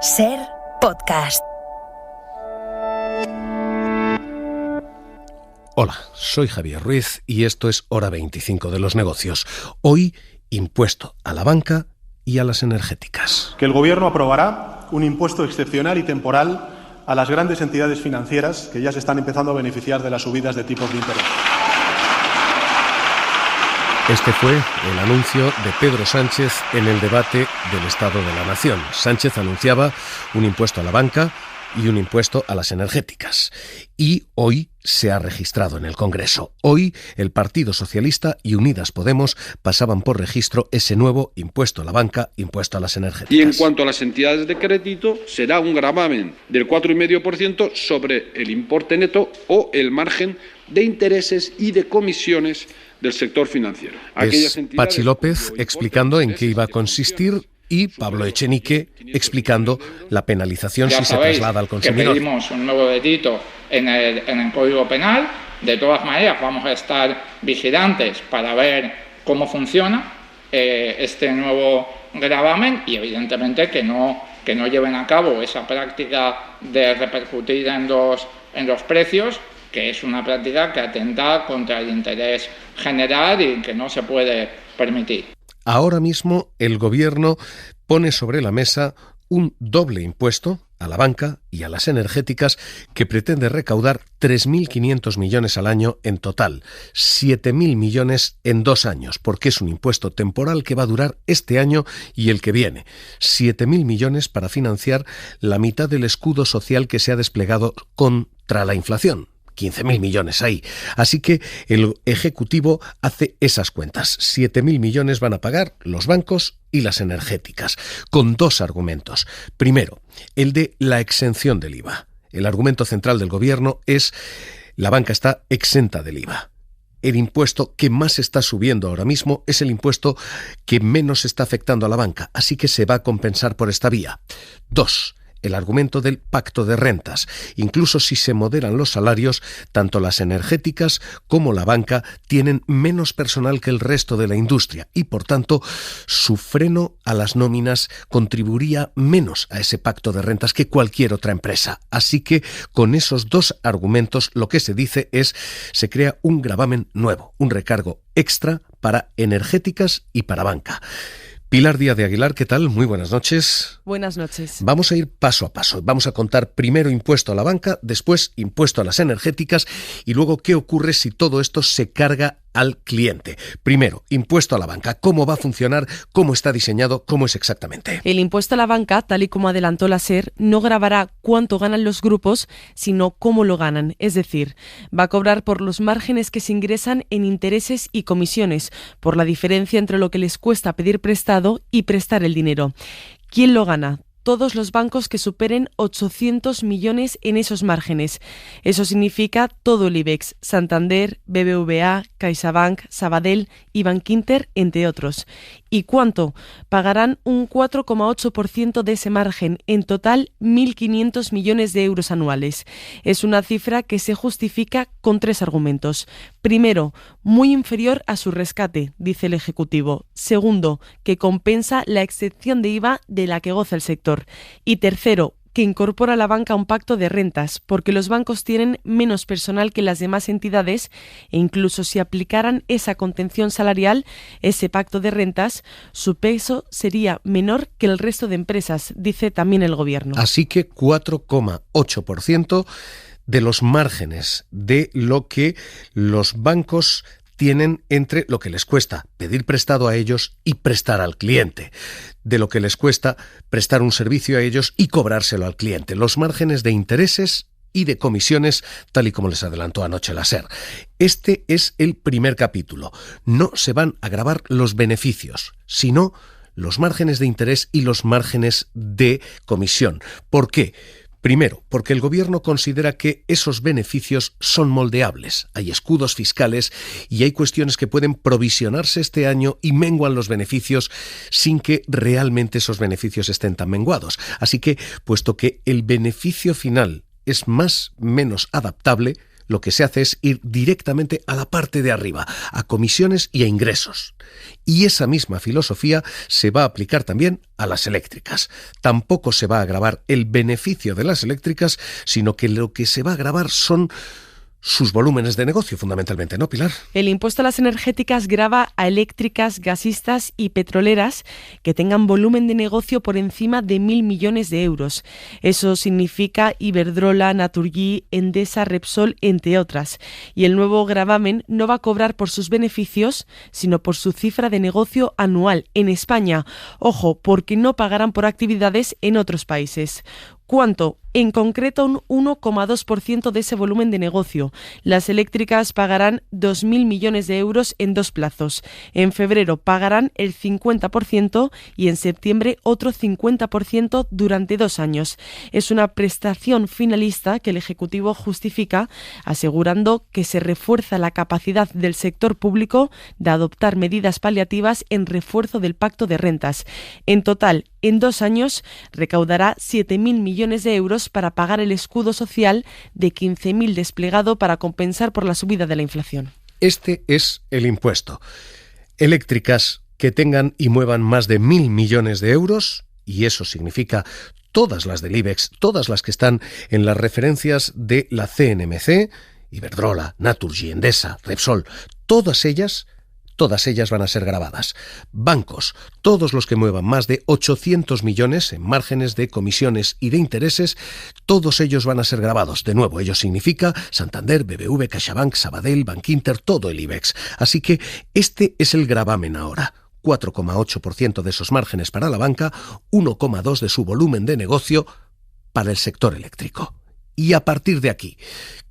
SER Podcast. Hola, soy Javier Ruiz y esto es Hora 25 de los negocios. Hoy, impuesto a la banca y a las energéticas. Que el Gobierno aprobará un impuesto excepcional y temporal a las grandes entidades financieras que ya se están empezando a beneficiar de las subidas de tipos de interés. Este fue el anuncio de Pedro Sánchez en el debate del Estado de la Nación. Sánchez anunciaba un impuesto a la banca y un impuesto a las energéticas. Y hoy se ha registrado en el Congreso. Hoy el Partido Socialista y Unidas Podemos pasaban por registro ese nuevo impuesto a la banca, impuesto a las energéticas. Y en cuanto a las entidades de crédito, será un gravamen del 4,5% sobre el importe neto o el margen de intereses y de comisiones del sector financiero. Es Pachi López explicando en qué iba a consistir y Pablo Echenique explicando la penalización si se traslada al consumidor. Que pedimos un nuevo delito en el Código Penal. De todas maneras, vamos a estar vigilantes para ver cómo funciona este nuevo gravamen y, evidentemente, que no lleven a cabo esa práctica de repercutir en los precios, que es una práctica que atenta contra el interés general y que no se puede permitir. Ahora mismo el Gobierno pone sobre la mesa un doble impuesto a la banca y a las energéticas que pretende recaudar 3.500 millones al año en total, 7.000 millones en 2 años, porque es un impuesto temporal que va a durar este año y el que viene. 7.000 millones para financiar la mitad del escudo social que se ha desplegado contra la inflación. 15.000 millones ahí. Así que el Ejecutivo hace esas cuentas. 7.000 millones van a pagar los bancos y las energéticas, con 2 argumentos. Primero, el de la exención del IVA. El argumento central del Gobierno es la banca está exenta del IVA. El impuesto que más está subiendo ahora mismo es el impuesto que menos está afectando a la banca, así que se va a compensar por esta vía. 2. El argumento del pacto de rentas. Incluso si se moderan los salarios, tanto las energéticas como la banca tienen menos personal que el resto de la industria y, por tanto, su freno a las nóminas contribuiría menos a ese pacto de rentas que cualquier otra empresa. Así que, con esos 2 argumentos, lo que se dice es se crea un gravamen nuevo, un recargo extra para energéticas y para banca. Pilar Díaz de Aguilar, ¿qué tal? Muy buenas noches. Buenas noches. Vamos a ir paso a paso. Vamos a contar primero impuesto a la banca, después impuesto a las energéticas y luego qué ocurre si todo esto se carga al cliente. Primero, impuesto a la banca. ¿Cómo va a funcionar? ¿Cómo está diseñado? ¿Cómo es exactamente? El impuesto a la banca, tal y como adelantó la SER, no gravará cuánto ganan los grupos, sino cómo lo ganan. Es decir, va a cobrar por los márgenes que se ingresan en intereses y comisiones, por la diferencia entre lo que les cuesta pedir prestado y prestar el dinero. ¿Quién lo gana? Todos los bancos que superen 800 millones en esos márgenes. Eso significa todo el IBEX, Santander, BBVA, CaixaBank, Sabadell y Bankinter, entre otros. ¿Y cuánto? Pagarán un 4,8% de ese margen, en total 1.500 millones de euros anuales. Es una cifra que se justifica con 3 argumentos. Primero, muy inferior a su rescate, dice el Ejecutivo. Segundo, que compensa la excepción de IVA de la que goza el sector. Y tercero, que incorpora a la banca un pacto de rentas, porque los bancos tienen menos personal que las demás entidades e incluso si aplicaran esa contención salarial, ese pacto de rentas, su peso sería menor que el resto de empresas, dice también el Gobierno. Así que 4,8% de los márgenes de lo que los bancos tienen entre lo que les cuesta pedir prestado a ellos y prestar al cliente, de lo que les cuesta prestar un servicio a ellos y cobrárselo al cliente. Los márgenes de intereses y de comisiones, tal y como les adelantó anoche la SER. Este es el primer capítulo. No se van a gravar los beneficios, sino los márgenes de interés y los márgenes de comisión. ¿Por qué? Primero, porque el Gobierno considera que esos beneficios son moldeables. Hay escudos fiscales y hay cuestiones que pueden provisionarse este año y menguan los beneficios sin que realmente esos beneficios estén tan menguados. Así que, puesto que el beneficio final es más o menos adaptable, lo que se hace es ir directamente a la parte de arriba, a comisiones y a ingresos. Y esa misma filosofía se va a aplicar también a las eléctricas. Tampoco se va a gravar el beneficio de las eléctricas, sino que lo que se va a gravar son sus volúmenes de negocio, fundamentalmente, ¿no, Pilar? El impuesto a las energéticas grava a eléctricas, gasistas y petroleras que tengan volumen de negocio por encima de 1.000 millones de euros. Eso significa Iberdrola, Naturgy, Endesa, Repsol, entre otras. Y el nuevo gravamen no va a cobrar por sus beneficios, sino por su cifra de negocio anual en España. Ojo, porque no pagarán por actividades en otros países. ¿Cuánto? En concreto, un 1,2% de ese volumen de negocio. Las eléctricas pagarán 2.000 millones de euros en 2 plazos. En febrero pagarán el 50% y en septiembre otro 50% durante 2 años. Es una prestación finalista que el Ejecutivo justifica asegurando que se refuerza la capacidad del sector público de adoptar medidas paliativas en refuerzo del pacto de rentas. En total, en 2 años recaudará 7.000 millones de euros para pagar el escudo social de 15.000 desplegado para compensar por la subida de la inflación. Este es el impuesto. Eléctricas que tengan y muevan más de 1.000 millones de euros, y eso significa todas las del IBEX, todas las que están en las referencias de la CNMC, Iberdrola, Naturgy, Endesa, Repsol, todas ellas van a ser gravadas. Bancos, todos los que muevan más de 800 millones en márgenes de comisiones y de intereses, todos ellos van a ser gravados. De nuevo, ello significa Santander, BBV, CaixaBank, Sabadell, Bankinter, todo el IBEX. Así que este es el gravamen ahora. 4,8% de esos márgenes para la banca, 1,2% de su volumen de negocio para el sector eléctrico. Y a partir de aquí,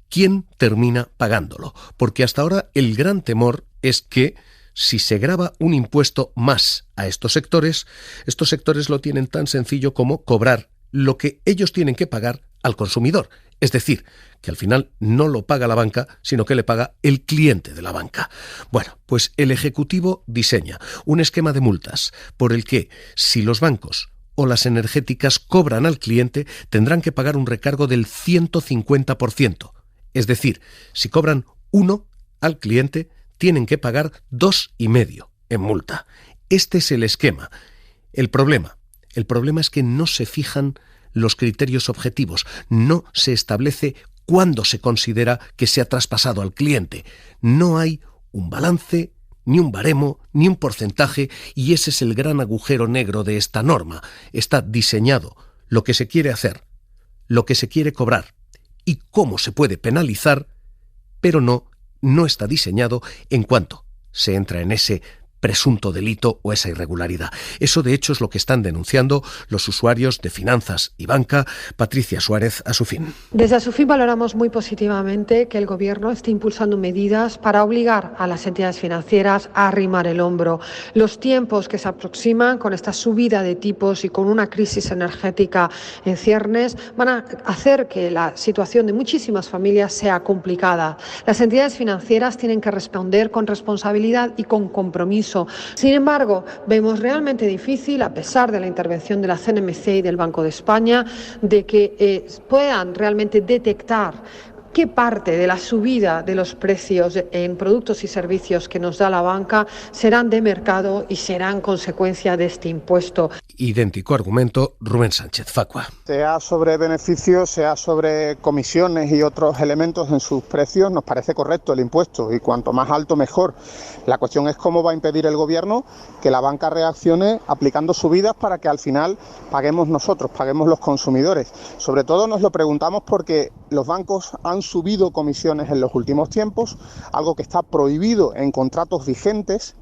¿quién termina pagándolo? Porque hasta ahora el gran temor es que si se grava un impuesto más a estos sectores lo tienen tan sencillo como cobrar lo que ellos tienen que pagar al consumidor. Es decir, que al final no lo paga la banca, sino que le paga el cliente de la banca. Bueno, pues el Ejecutivo diseña un esquema de multas por el que, si los bancos o las energéticas cobran al cliente, tendrán que pagar un recargo del 150%. Es decir, si cobran 1 al cliente, tienen que pagar 2,5 en multa. Este es el esquema. El problema es que no se fijan los criterios objetivos, no se establece cuándo se considera que se ha traspasado al cliente. No hay un balance, ni un baremo, ni un porcentaje, y ese es el gran agujero negro de esta norma. Está diseñado lo que se quiere hacer, lo que se quiere cobrar y cómo se puede penalizar, pero no está diseñado en cuanto se entra en ese presunto delito o esa irregularidad. Eso, de hecho, es lo que están denunciando los usuarios de finanzas y banca. Patricia Suárez, Asufin. Desde Asufin valoramos muy positivamente que el Gobierno esté impulsando medidas para obligar a las entidades financieras a arrimar el hombro. Los tiempos que se aproximan con esta subida de tipos y con una crisis energética en ciernes van a hacer que la situación de muchísimas familias sea complicada. Las entidades financieras tienen que responder con responsabilidad y con compromiso. Sin embargo, vemos realmente difícil, a pesar de la intervención de la CNMC y del Banco de España, de que puedan realmente detectar qué parte de la subida de los precios en productos y servicios que nos da la banca serán de mercado y serán consecuencia de este impuesto. Idéntico argumento, Rubén Sánchez, Facua. Sea sobre beneficios, sea sobre comisiones y otros elementos en sus precios, nos parece correcto el impuesto y cuanto más alto mejor. La cuestión es cómo va a impedir el Gobierno que la banca reaccione aplicando subidas para que al final paguemos nosotros, paguemos los consumidores. Sobre todo nos lo preguntamos porque los bancos han subido comisiones en los últimos tiempos, algo que está prohibido en contratos vigentes,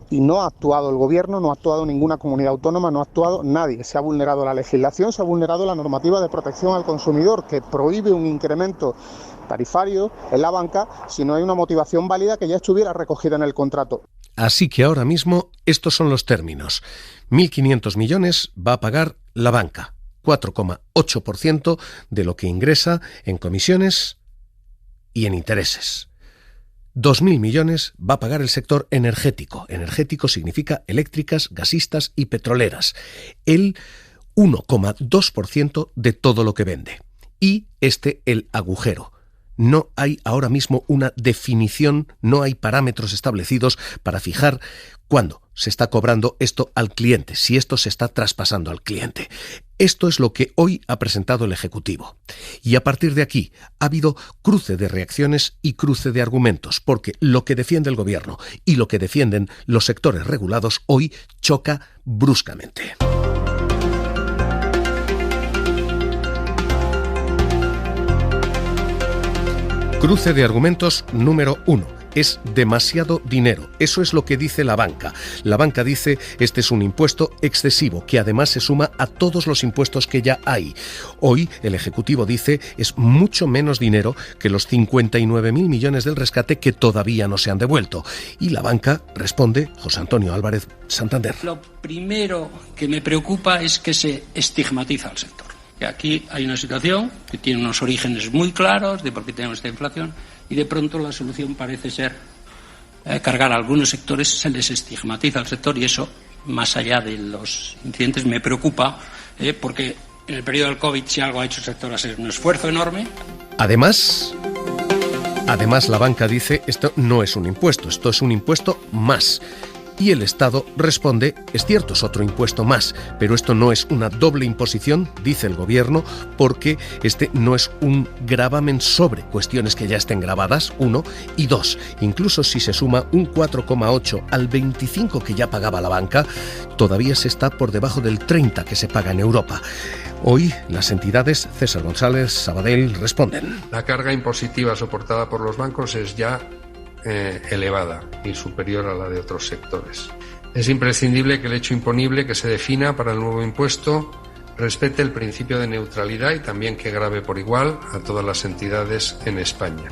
y no ha actuado el Gobierno, no ha actuado ninguna comunidad autónoma, no ha actuado nadie. Se ha vulnerado la legislación, se ha vulnerado la normativa de protección al consumidor, que prohíbe un incremento tarifario en la banca si no hay una motivación válida que ya estuviera recogida en el contrato. Así que ahora mismo estos son los términos. 1.500 millones va a pagar la banca, 4,8% de lo que ingresa en comisiones y en intereses. 2.000 millones va a pagar el sector energético. Energético significa eléctricas, gasistas y petroleras. El 1,2% de todo lo que vende. Y el agujero. no hay ahora mismo una definición, no hay parámetros establecidos para fijar cuándo se está cobrando esto al cliente, si esto se está traspasando al cliente. Esto es lo que hoy ha presentado el Ejecutivo. Y a partir de aquí ha habido cruce de reacciones y cruce de argumentos, porque lo que defiende el Gobierno y lo que defienden los sectores regulados hoy choca bruscamente. Cruce de argumentos número 1. Es demasiado dinero. Eso es lo que dice la banca. La banca dice, este es un impuesto excesivo, que además se suma a todos los impuestos que ya hay. Hoy el Ejecutivo dice, es mucho menos dinero que los 59.000 millones del rescate que todavía no se han devuelto. Y la banca responde, José Antonio Álvarez, Santander. Lo primero que me preocupa es que se estigmatiza al sector. Que aquí hay una situación que tiene unos orígenes muy claros de por qué tenemos esta inflación y de pronto la solución parece ser cargar a algunos sectores, se les estigmatiza al sector y eso, más allá de los incidentes, me preocupa porque en el periodo del COVID si algo ha hecho el sector ha sido un esfuerzo enorme. Además, la banca dice, esto no es un impuesto, esto es un impuesto más. Y el Estado responde, es cierto, es otro impuesto más, pero esto no es una doble imposición, dice el Gobierno, porque este no es un gravamen sobre cuestiones que ya estén gravadas, 1, y 2, incluso si se suma un 4,8 al 25 que ya pagaba la banca, todavía se está por debajo del 30 que se paga en Europa. Hoy las entidades, César González, Sabadell, responden. La carga impositiva soportada por los bancos es ya elevada y superior a la de otros sectores. Es imprescindible que el hecho imponible que se defina para el nuevo impuesto respete el principio de neutralidad y también que grave por igual a todas las entidades en España.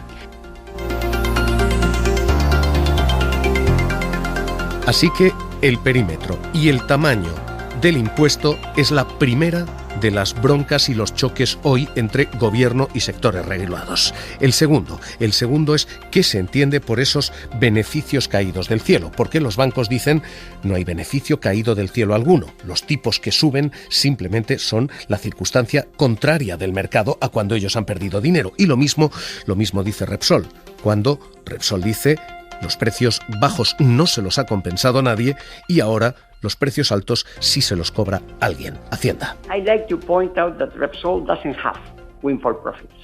Así que el perímetro y el tamaño del impuesto es la primera de las broncas y los choques hoy entre gobierno y sectores regulados. El segundo es qué se entiende por esos beneficios caídos del cielo, porque los bancos dicen no hay beneficio caído del cielo alguno. Los tipos que suben simplemente son la circunstancia contraria del mercado a cuando ellos han perdido dinero. Y lo mismo dice Repsol, cuando Repsol dice los precios bajos no se los ha compensado nadie y ahora los precios altos sí se los cobra alguien, Hacienda. I like to point out that Repsol doesn't have windfall profits.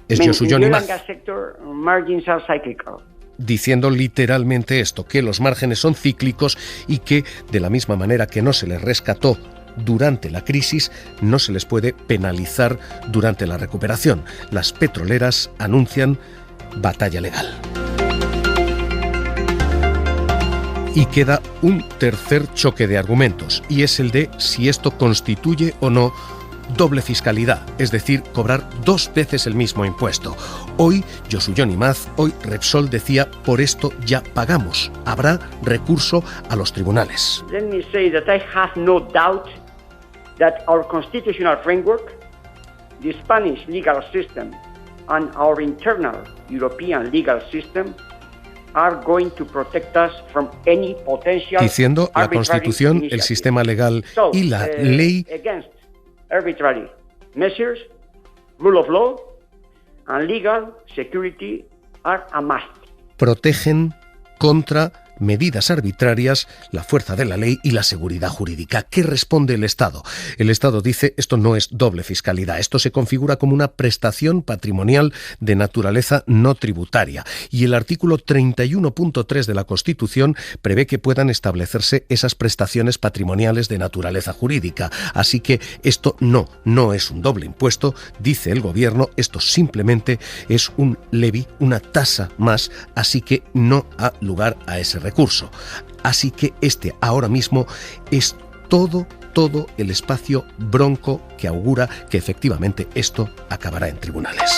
Es Josu Jon Imaz sector margins are cyclical. Diciendo literalmente esto, que los márgenes son cíclicos y que de la misma manera que no se les rescató durante la crisis, no se les puede penalizar durante la recuperación. Las petroleras anuncian batalla legal. Y queda un tercer choque de argumentos, y es el de si esto constituye o no doble fiscalidad, es decir, cobrar dos veces el mismo impuesto. Hoy, Josu Jon Imaz, hoy Repsol decía, por esto ya pagamos. Habrá recurso a los tribunales. Let me say that I have no doubt that our constitutional framework, the Spanish legal system, and our internal European legal system are going to protect us from any potential diciendo la Constitución, el sistema legal y la ley against arbitrary measures, rule of law and legal security are a must. Protegen contra medidas arbitrarias, la fuerza de la ley y la seguridad jurídica. ¿Qué responde el Estado? El Estado dice, esto no es doble fiscalidad, esto se configura como una prestación patrimonial de naturaleza no tributaria. Y el artículo 31.3 de la Constitución prevé que puedan establecerse esas prestaciones patrimoniales de naturaleza jurídica. Así que esto no es un doble impuesto, dice el Gobierno, esto simplemente es un levy, una tasa más, así que no ha lugar a ese recurso. Así que este ahora mismo es todo el espacio bronco que augura que efectivamente esto acabará en tribunales.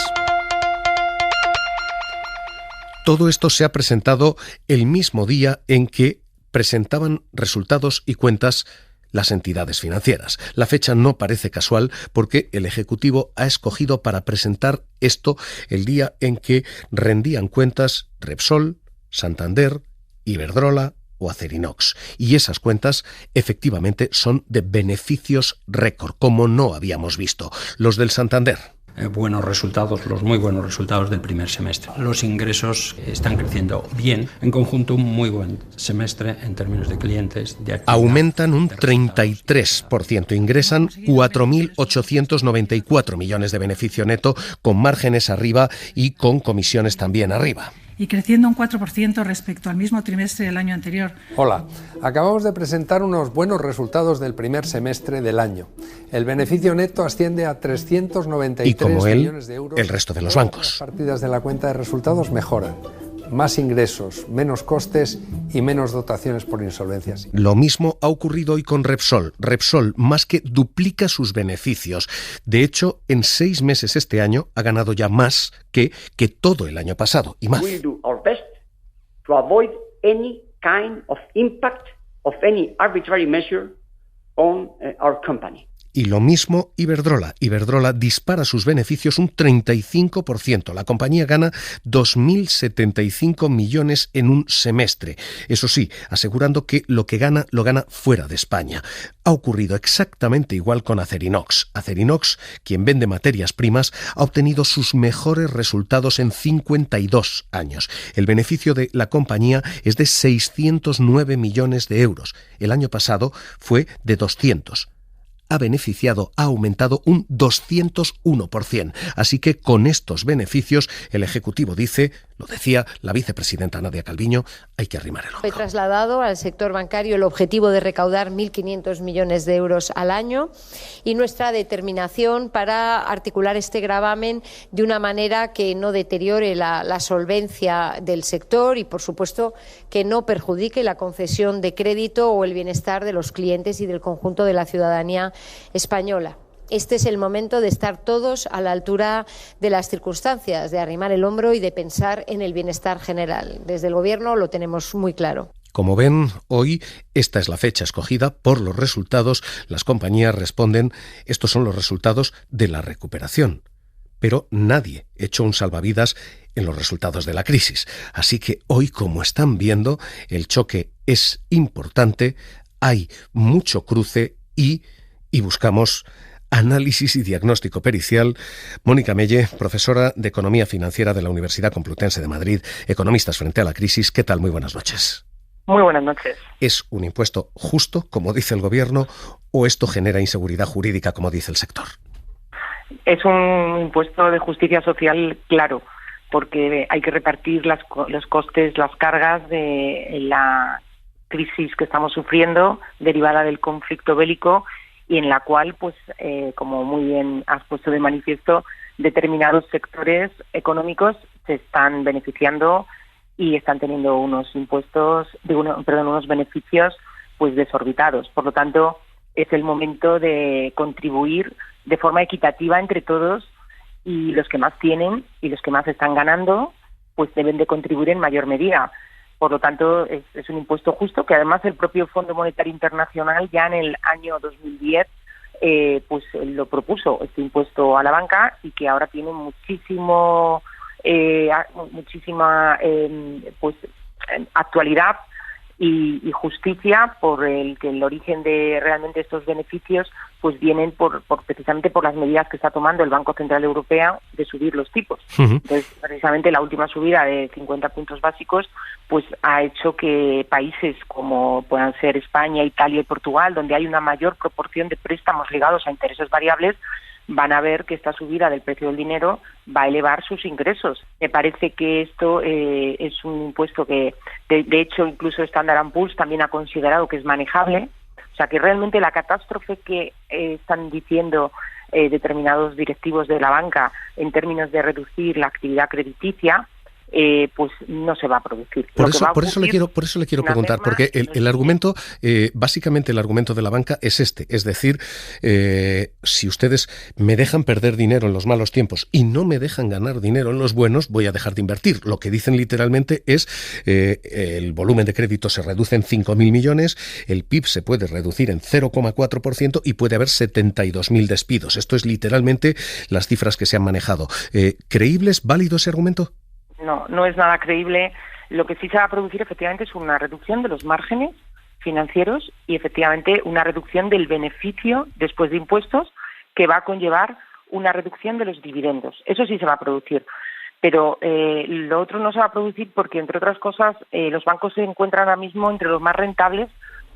Todo esto se ha presentado el mismo día en que presentaban resultados y cuentas las entidades financieras. La fecha no parece casual porque el Ejecutivo ha escogido para presentar esto el día en que rendían cuentas Repsol, Santander, Iberdrola o Acerinox. Y esas cuentas efectivamente son de beneficios récord, como no habíamos visto. Los del Santander. buenos resultados, los muy buenos resultados del primer semestre. Los ingresos están creciendo bien, en conjunto un muy buen semestre en términos de clientes. De actividad, aumentan un 33%, ingresan 4.894 millones de beneficio neto, con márgenes arriba y con comisiones también arriba. Y creciendo un 4% respecto al mismo trimestre del año anterior. Hola, acabamos de presentar unos buenos resultados del primer semestre del año. El beneficio neto asciende a 393 millones de euros. El resto de los bancos. Las partidas de la cuenta de resultados mejoran. Más ingresos, menos costes y menos dotaciones por insolvencias. Lo mismo ha ocurrido hoy con Repsol. Repsol más que duplica sus beneficios. De hecho, en 6 meses este año ha ganado ya más que todo el año pasado y más. We'll do our best to avoid any kind of impact of any arbitrary measure on our company. Y lo mismo Iberdrola. Iberdrola dispara sus beneficios un 35%. La compañía gana 2.075 millones en un semestre. Eso sí, asegurando que lo que gana, lo gana fuera de España. Ha ocurrido exactamente igual con Acerinox. Acerinox, quien vende materias primas, ha obtenido sus mejores resultados en 52 años. El beneficio de la compañía es de 609 millones de euros. El año pasado fue de 200. Ha aumentado un 201%. Así que con estos beneficios, el Ejecutivo dice, lo decía la vicepresidenta Nadia Calviño, hay que arrimar el hombro. He trasladado al sector bancario el objetivo de recaudar 1.500 millones de euros al año y nuestra determinación para articular este gravamen de una manera que no deteriore la solvencia del sector y, por supuesto, que no perjudique la concesión de crédito o el bienestar de los clientes y del conjunto de la ciudadanía española. Este es el momento de estar todos a la altura de las circunstancias, de arrimar el hombro y de pensar en el bienestar general. Desde el Gobierno lo tenemos muy claro. Como ven, hoy esta es la fecha escogida por los resultados. Las compañías responden, estos son los resultados de la recuperación. Pero nadie echó un salvavidas en los resultados de la crisis. Así que hoy, como están viendo, el choque es importante, hay mucho cruce y buscamos análisis y diagnóstico pericial. Mónica Melle, profesora de Economía Financiera de la Universidad Complutense de Madrid, Economistas frente a la crisis. ¿Qué tal? Muy buenas noches. Muy buenas noches. ¿Es un impuesto justo, como dice el Gobierno, o esto genera inseguridad jurídica, como dice el sector? Es un impuesto de justicia social, claro, porque hay que repartir los costes, las cargas de la crisis que estamos sufriendo derivada del conflicto bélico y en la cual, pues, como muy bien has puesto de manifiesto, determinados sectores económicos se están beneficiando y están teniendo unos beneficios, pues, desorbitados. Por lo tanto, es el momento de contribuir de forma equitativa entre todos y los que más tienen y los que más están ganando, pues deben de contribuir en mayor medida. Por lo tanto, es un impuesto justo que además el propio Fondo Monetario Internacional ya en el año 2010 pues lo propuso, este impuesto a la banca, y que ahora tiene muchísima pues actualidad y justicia, por el que el origen de realmente estos beneficios pues vienen precisamente por las medidas que está tomando el Banco Central Europeo de subir los tipos. Entonces, precisamente la última subida de 50 puntos básicos pues ha hecho que países como puedan ser España, Italia y Portugal, donde hay una mayor proporción de préstamos ligados a intereses variables, van a ver que esta subida del precio del dinero va a elevar sus ingresos. Me parece que esto es un impuesto que, de hecho, incluso Standard & Poor's también ha considerado que es manejable. O sea, que realmente la catástrofe que están diciendo determinados directivos de la banca en términos de reducir la actividad crediticia, pues no se va a producir. Por eso le quiero preguntar, porque el argumento, básicamente el argumento de la banca es este, es decir, si ustedes me dejan perder dinero en los malos tiempos y no me dejan ganar dinero en los buenos, voy a dejar de invertir. Lo que dicen literalmente es el volumen de crédito se reduce en 5.000 millones, el PIB se puede reducir en 0,4% y puede haber 72.000 despidos. Esto es literalmente las cifras que se han manejado. ¿Creíbles, válido ese argumento? No es nada creíble. Lo que sí se va a producir efectivamente es una reducción de los márgenes financieros y efectivamente una reducción del beneficio después de impuestos, que va a conllevar una reducción de los dividendos. Eso sí se va a producir. Pero lo otro no se va a producir porque, entre otras cosas, los bancos se encuentran ahora mismo entre los más rentables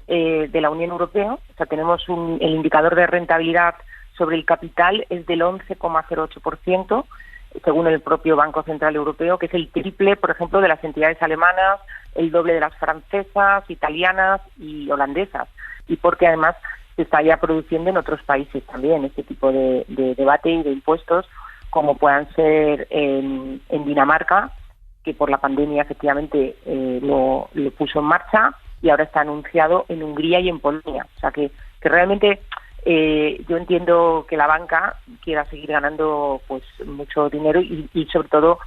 de la Unión Europea. O sea, tenemos el indicador de rentabilidad sobre el capital es del 11,08%, según el propio Banco Central Europeo, que es el triple, por ejemplo, de las entidades alemanas, el doble de las francesas, italianas y holandesas. Y porque además se está ya produciendo en otros países también este tipo de debate y de impuestos, como puedan ser en Dinamarca, que por la pandemia efectivamente lo puso en marcha, y ahora está anunciado en Hungría y en Polonia. O sea que realmente yo entiendo que la banca quiera seguir ganando pues mucho dinero y sobre todo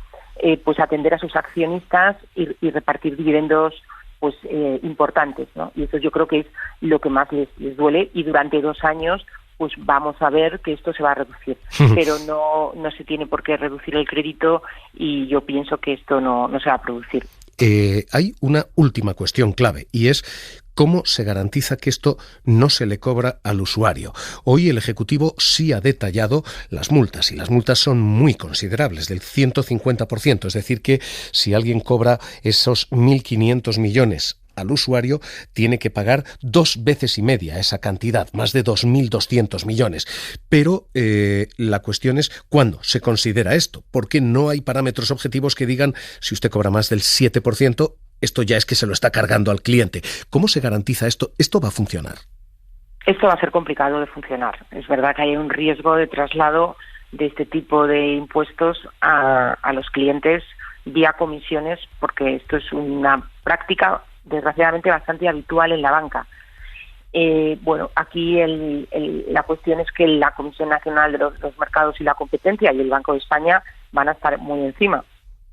pues atender a sus accionistas y repartir dividendos pues importantes, ¿no? Y eso yo creo que es lo que más les duele, y durante 2 años pues vamos a ver que esto se va a reducir, pero no se tiene por qué reducir el crédito, y yo pienso que esto no se va a producir. Hay una última cuestión clave, y es ¿cómo se garantiza que esto no se le cobra al usuario? Hoy el Ejecutivo sí ha detallado las multas, y las multas son muy considerables, del 150%, es decir que si alguien cobra esos 1.500 millones al usuario, tiene que pagar 2,5 veces esa cantidad, más de 2.200 millones. Pero la cuestión es ¿cuándo se considera esto? Porque no hay parámetros objetivos que digan si usted cobra más del 7%, esto ya es que se lo está cargando al cliente. ¿Cómo se garantiza esto? ¿Esto va a funcionar? Esto va a ser complicado de funcionar. Es verdad que hay un riesgo de traslado de este tipo de impuestos a los clientes vía comisiones, porque esto es una práctica desgraciadamente bastante habitual en la banca. Bueno, aquí la cuestión es que la Comisión Nacional de los Mercados y la Competencia y el Banco de España van a estar muy encima,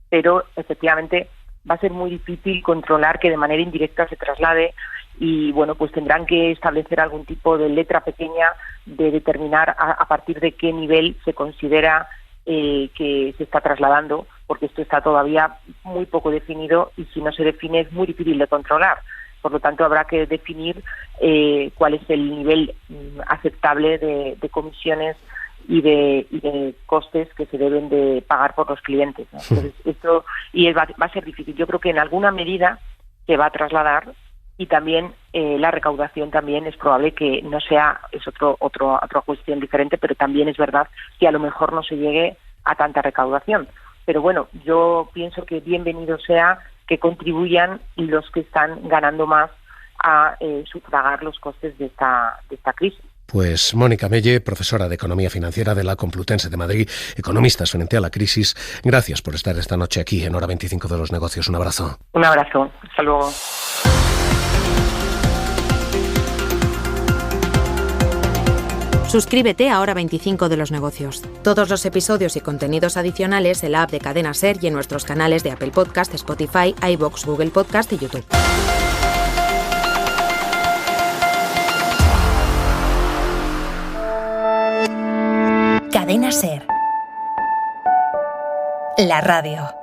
pero efectivamente va a ser muy difícil controlar que de manera indirecta se traslade, y bueno, pues tendrán que establecer algún tipo de letra pequeña de determinar a partir de qué nivel se considera que se está trasladando, porque esto está todavía muy poco definido, y si no se define es muy difícil de controlar. Por lo tanto, habrá que definir cuál es el nivel aceptable de comisiones y de costes que se deben de pagar por los clientes, ¿no? Entonces, esto va a ser difícil. Yo creo que en alguna medida se va a trasladar, y también la recaudación también es probable que no sea, es otra cuestión diferente, pero también es verdad que a lo mejor no se llegue a tanta recaudación. Pero bueno, yo pienso que bienvenido sea que contribuyan los que están ganando más a sufragar los costes de esta crisis. Pues Mónica Melle, profesora de Economía Financiera de la Complutense de Madrid, Economistas frente a la crisis, gracias por estar esta noche aquí en Hora 25 de los Negocios. Un abrazo. Un abrazo. Hasta luego. Suscríbete a Hora 25 de los Negocios. Todos los episodios y contenidos adicionales en la app de Cadena SER y en nuestros canales de Apple Podcast, Spotify, iVoox, Google Podcast y YouTube. Cadena SER. La radio.